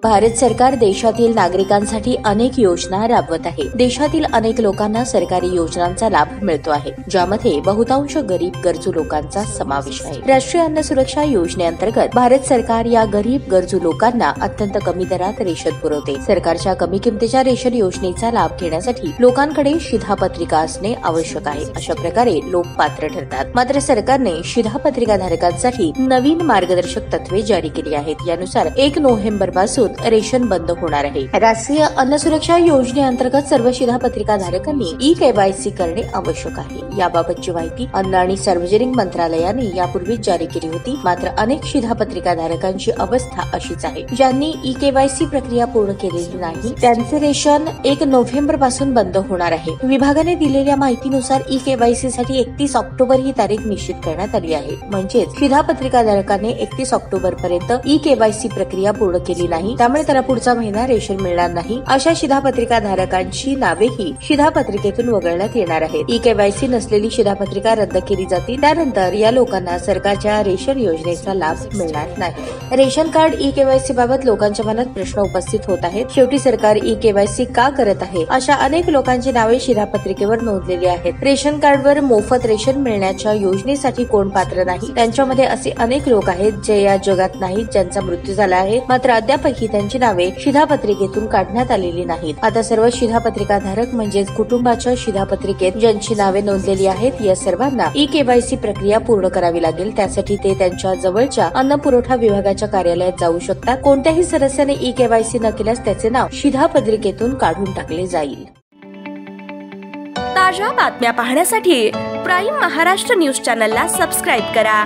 भारत सरकार देशातील नागरिकांसाठी अनेक योजना राबवत आहे। देशातील अनेक लोकांना सरकारी योजनांचा लाभ मिळतो आहे, ज्यामध्ये बहुतांश गरीब गरजू लोकांचा समावेश आहे। राष्ट्रीय अन्न सुरक्षा योजनेअंतर्गत भारत सरकार या गरीब गरजू लोकांना अत्यंत कमी दरात रेशन पुरवते। सरकारच्या कमी किमतीच्या रेशन योजनेचा लाभ घेण्यासाठी लोकांकडे शिधापत्रिका असणे आवश्यक आहे। अशा प्रकारे लोक पात्र ठरतात। मात्र सरकारने शिधापत्रिका धारकांसाठी नवीन मार्गदर्शक तत्वे जारी केली आहेत। यानुसार 1 नोव्हेंबर पासून रेशन बंद होणार आहे। राष्ट्रीय अन्न सुरक्षा योजनेअंतर्गत सर्व शिधापत्रिका धारकांनी ई-केवायसी करणे आवश्यक आहे। याबाबतची माहिती अन्न आणि सार्वजनिक मंत्रालयाने यापूर्वीच जारी केली होती। मात्र अनेक शिधापत्रिका धारकांची अवस्था अशीच आहे। ज्यांनी ई-केवायसी प्रक्रिया पूर्ण केलेली नाही, त्यांचे रेशन 1 नोव्हेंबर पासून बंद होणार आहे। विभागाने दिलेल्या माहितीनुसार ई-केवायसी साठी 31 ऑक्टोबर ही तारीख निश्चित करण्यात आली आहे। म्हणजेच शिधापत्रिका धारकाने 31 ऑक्टोबर पर्यंत ई-केवायसी प्रक्रिया पूर्ण केली नाही, त्यामुळे त्याला पुढचा महिना रेशन मिळणार नाही। अशा शिधापत्रिका धारकांची नावेही शिधापत्रिकेतून वगळण्यात येणार आहेत। ई-केवायसी नसलेली शिधापत्रिका रद्द केली जातील। त्यानंतर या लोकांना सरकारच्या रेशन योजनेचा लाभ मिळणार नाही। रेशन कार्ड ई-केवायसी बाबत लोकांच्या मनात प्रश्न उपस्थित होत आहेत। शेवटी सरकार ई-केवायसी का करत आहे? अशा अनेक लोकांची नावे शिधापत्रिकेवर नोंदलेली आहेत। रेशन कार्डवर मोफत रेशन मिळण्याच्या योजनेसाठी कोण पात्र नाही? त्यांच्यामध्ये असे अनेक लोक आहेत जे या जगात नाहीत, ज्यांचा मृत्यू झाला आहे, मात्र अद्यापही त्यांची नावे शिधापत्रिकेतून काढण्यात आलेली नाहीत। आता सर्व शिधापत्रिका धारक म्हणजेच कुटुंबाच्या शिधापत्रिकेत ज्यांची नावे नोंदलेली आहेत, या सर्वांना ई-केवायसी प्रक्रिया पूर्ण करावी लागेल। त्यासाठी ते त्यांच्या जवळच्या अन्न पुरवठा विभागाच्या कार्यालयात जाऊ शकतात। कोणत्याही सदस्याने ई-केवायसी न केल्यास त्याचे नाव शिधापत्रिकेतून काढून टाकले जाईल। ताज्या बातम्या पाहण्यासाठी प्राईम महाराष्ट्र न्यूज चॅनलला सबस्क्राईब करा।